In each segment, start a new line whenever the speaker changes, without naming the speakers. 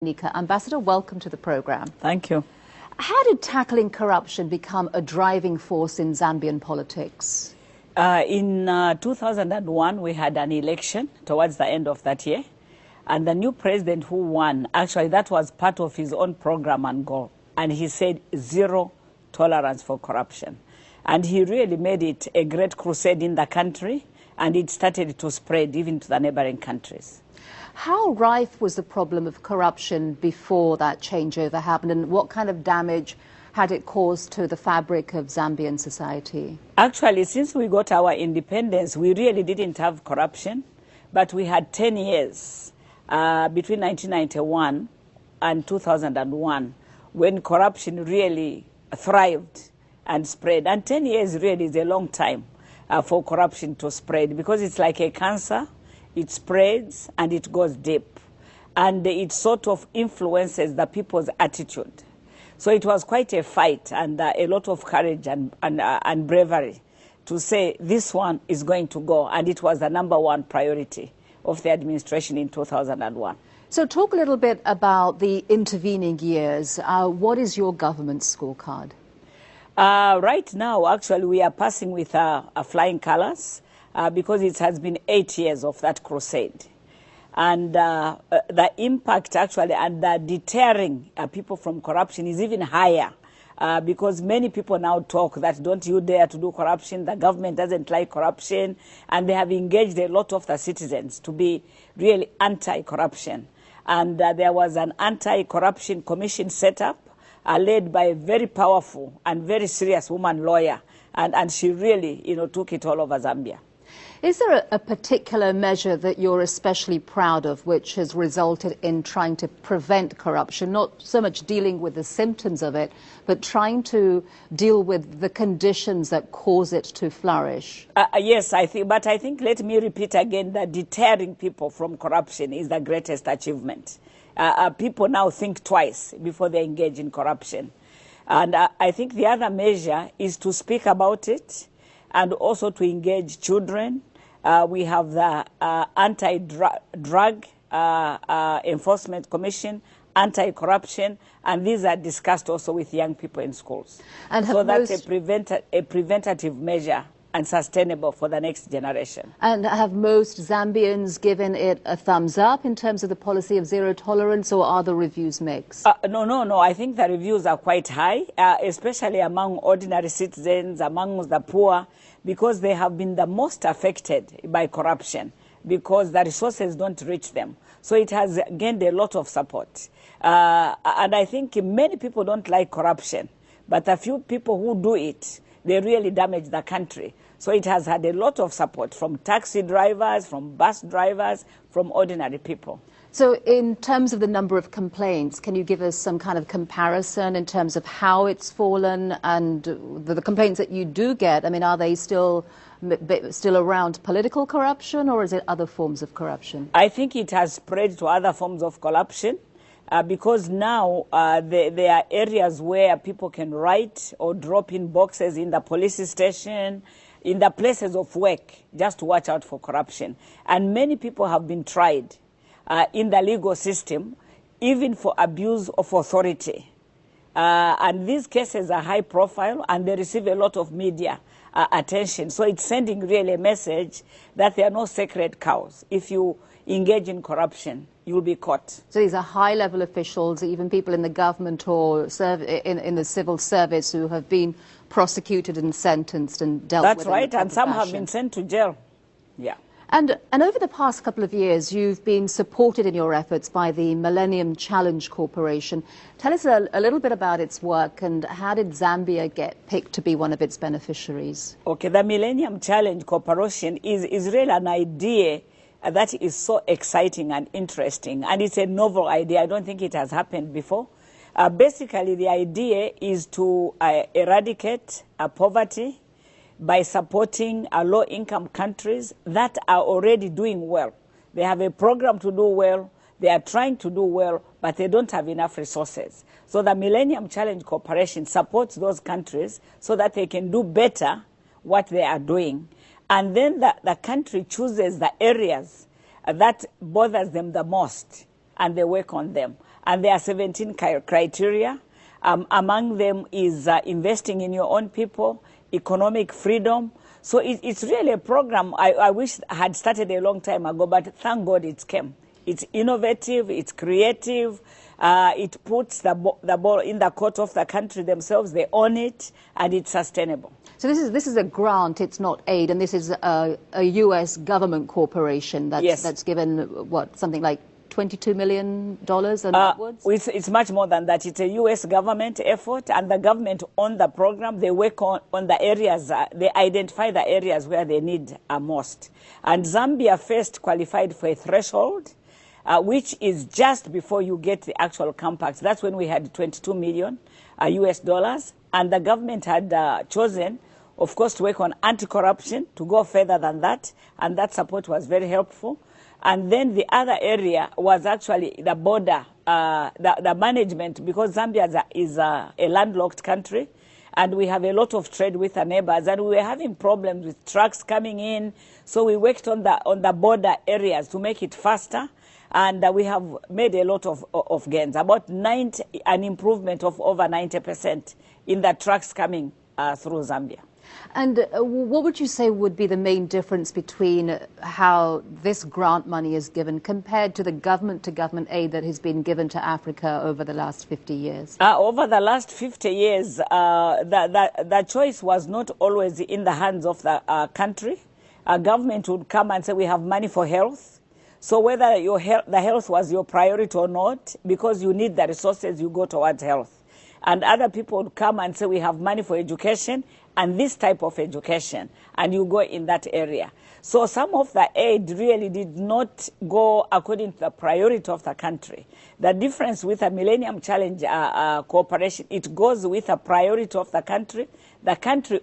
Lewanika. Ambassador, welcome to the program.
Thank you.
How did tackling corruption become a driving force in Zambian politics?
In 2001, we had an election towards the end of that year. And the new president who won, actually that was part of his own program and goal. And he said zero tolerance for corruption. And he really made it a great crusade in the country, and it started to spread even to the neighboring countries.
How rife was the problem of corruption before that changeover happened, and what kind of damage had it caused to the fabric of Zambian society?
Actually, since we got our independence, we really didn't have corruption, but we had 10 years between 1991 and 2001 when corruption really thrived and spread. And 10 years really is a long time for corruption to spread, because it's like a cancer. It spreads and it goes deep, and it sort of influences the people's attitude. So it was quite a fight and a lot of courage and bravery to say this one is going to go, and it was the #1 priority of the administration in 2001.
So talk a little bit about the intervening years. What is your government's scorecard?
Right now, actually, we are passing with flying colors. Because it has been 8 years of that crusade. And the impact actually and the deterring people from corruption is even higher, because many people now talk that don't you dare to do corruption, the government doesn't like corruption, and they have engaged a lot of the citizens to be really anti-corruption. And there was an anti-corruption commission set up, led by a very powerful and very serious woman lawyer, and she really took it all over Zambia.
Is there a particular measure that you're especially proud of which has resulted in trying to prevent corruption, not so much dealing with the symptoms of it, but trying to deal with the conditions that cause it to flourish?
Yes, I think, but I think, let me repeat again, that deterring people from corruption is the greatest achievement. People now think twice before they engage in corruption. And I think the other measure is to speak about it and also to engage children. We have the Anti-Drug Enforcement Commission, anti-corruption, and these are discussed also with young people in schools. And so that's a preventative measure and sustainable for the next generation.
And have most Zambians given it a thumbs up in terms of the policy of zero tolerance, or are the reviews mixed?
No. I think the reviews are quite high, especially among ordinary citizens, among the poor, because they have been the most affected by corruption, because the resources don't reach them. So it has gained a lot of support. And I think many people don't like corruption, but a few people who do it, they really damage the country. So it has had a lot of support from taxi drivers, from bus drivers, from ordinary people.
So in terms of the number of complaints, can you give us some kind of comparison in terms of how it's fallen, and the complaints that you do get? I mean, are they still around political corruption, or is it other forms of corruption?
I think it has spread to other forms of corruption. Because now there are areas where people can write or drop in boxes in the police station, in the places of work, just to watch out for corruption. And many people have been tried in the legal system, even for abuse of authority. And these cases are high profile, and they receive a lot of media attention. So it's sending really a message that there are no sacred cows. If you engage in corruption, you'll be caught.
So these are high-level officials, even people in the government or in the civil service, who have been prosecuted and sentenced and dealt with.
That's right, and some have been sent to jail. Yeah.
And over the past couple of years, you've been supported in your efforts by the Millennium Challenge Corporation. Tell us a little bit about its work, and how did Zambia get picked to be one of its beneficiaries? Okay,
the Millennium Challenge Corporation is really an idea that is so exciting and interesting, and it's a novel idea. I don't think it has happened before. Basically, the idea is to eradicate poverty by supporting low-income countries that are already doing well. They have a program to do well, they are trying to do well, but they don't have enough resources. So the Millennium Challenge Corporation supports those countries so that they can do better what they are doing. And then the country chooses the areas that bothers them the most, and they work on them. and there are 17 criteria. Among them is investing in your own people, economic freedom. So it's really a program I wish had started a long time ago, but thank God it came. It's innovative, it's creative, it puts the ball in the court of the country themselves, they own it, and it's sustainable.
So this is a grant, it's not aid, and this is a U.S. government corporation that's given, what, something like $22 million and upwards?
It's much more than that. It's a U.S. government effort, and the government on the program, they work on the areas, they identify the areas where they need most. And Zambia first qualified for a threshold, which is just before you get the actual compact. That's when we had 22 million US dollars, and the government had chosen, of course, to work on anti-corruption, to go further than that, and that support was very helpful. And then the other area was actually the border, the management, because Zambia is a landlocked country, and we have a lot of trade with our neighbors, and we were having problems with trucks coming in, so we worked on the border areas to make it faster, and we have made a lot of gains, about an improvement of over 90% in the trucks coming through Zambia.
And what would you say would be the main difference between how this grant money is given compared to the government-to-government aid that has been given to Africa over the last 50 years?
Over the last 50 years, the choice was not always in the hands of the country. A government would come and say, we have money for health. So whether the health was your priority or not, because you need the resources, you go towards health. And other people would come and say, we have money for education, and this type of education, and you go in that area. So some of the aid really did not go according to the priority of the country. The difference with the Millennium Challenge Cooperation, it goes with the priority of the country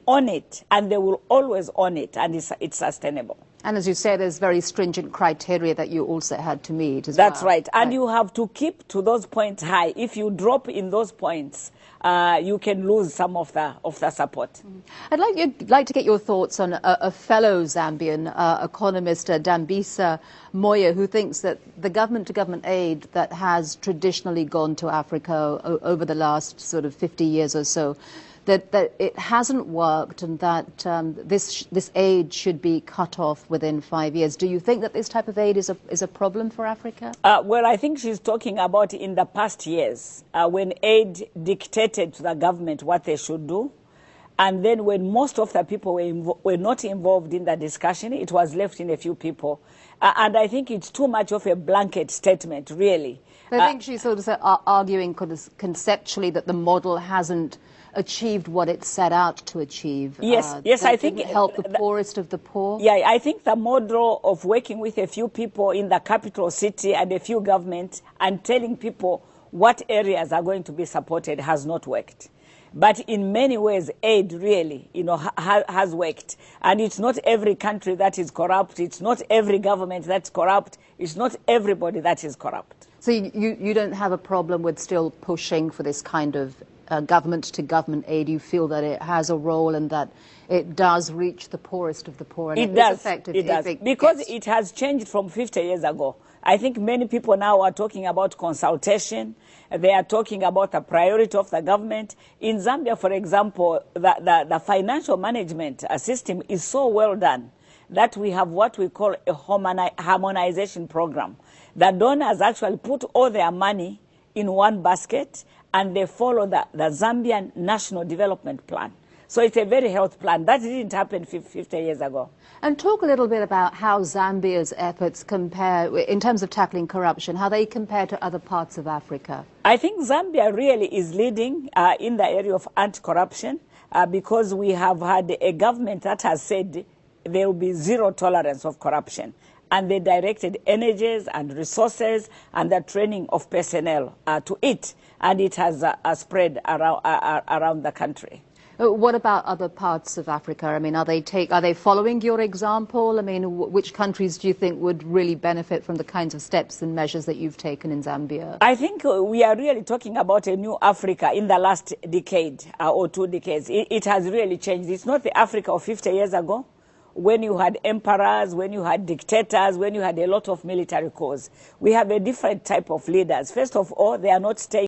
own it, and they will always own it, and it's sustainable.
And as you say, there's very stringent criteria that you also had to meet as well.
That's right. And you have to keep to those points high. If you drop in those points, you can lose some of the support.
I'd like to get your thoughts on a fellow Zambian economist, Dambisa Moyo, who thinks that the government-to-government aid that has traditionally gone to Africa over the last sort of 50 years or so, that it hasn't worked, and that this aid should be cut off within 5 years. Do you think that this type of aid is a problem for Africa?
Well, I think she's talking about in the past years, when aid dictated to the government what they should do, and then when most of the people were not involved in the discussion, it was left in a few people. And I think it's too much of a blanket statement, really.
I think she's sort of arguing conceptually that the model hasn't achieved what it set out to achieve.
Yes, I think
it helped the poorest of the poor.
Yeah, I think the model of working with a few people in the capital city and a few governments and telling people what areas are going to be supported has not worked. But in many ways, aid really, has worked. And it's not every country that is corrupt. It's not every government that's corrupt. It's not everybody that is corrupt.
So you don't have a problem with still pushing for this kind of government-to-government aid? You feel that it has a role and that it does reach the poorest of the poor? And
it does. It does. Because it has changed from 50 years ago. I think many people now are talking about consultation. They are talking about the priority of the government. In Zambia, for example, the financial management system is so well done that we have what we call a harmonization program. The donors actually put all their money in one basket, and they follow the Zambian National Development Plan. So it's a very healthy plan. That didn't happen 50 years ago.
And talk a little bit about how Zambia's efforts compare, in terms of tackling corruption, how they compare to other parts of Africa.
I think Zambia really is leading in the area of anti-corruption because we have had a government that has said there will be zero tolerance of corruption. And they directed energies and resources and the training of personnel to it. And it has spread around the country.
What about other parts of Africa? I mean, are they following your example? I mean, which countries do you think would really benefit from the kinds of steps and measures that you've taken in Zambia?
I think we are really talking about a new Africa in the last decade or 2 decades. It has really changed. It's not the Africa of 50 years ago, when you had emperors, when you had dictators, when you had a lot of military coups. We have a different type of leaders. First of all, they are not staying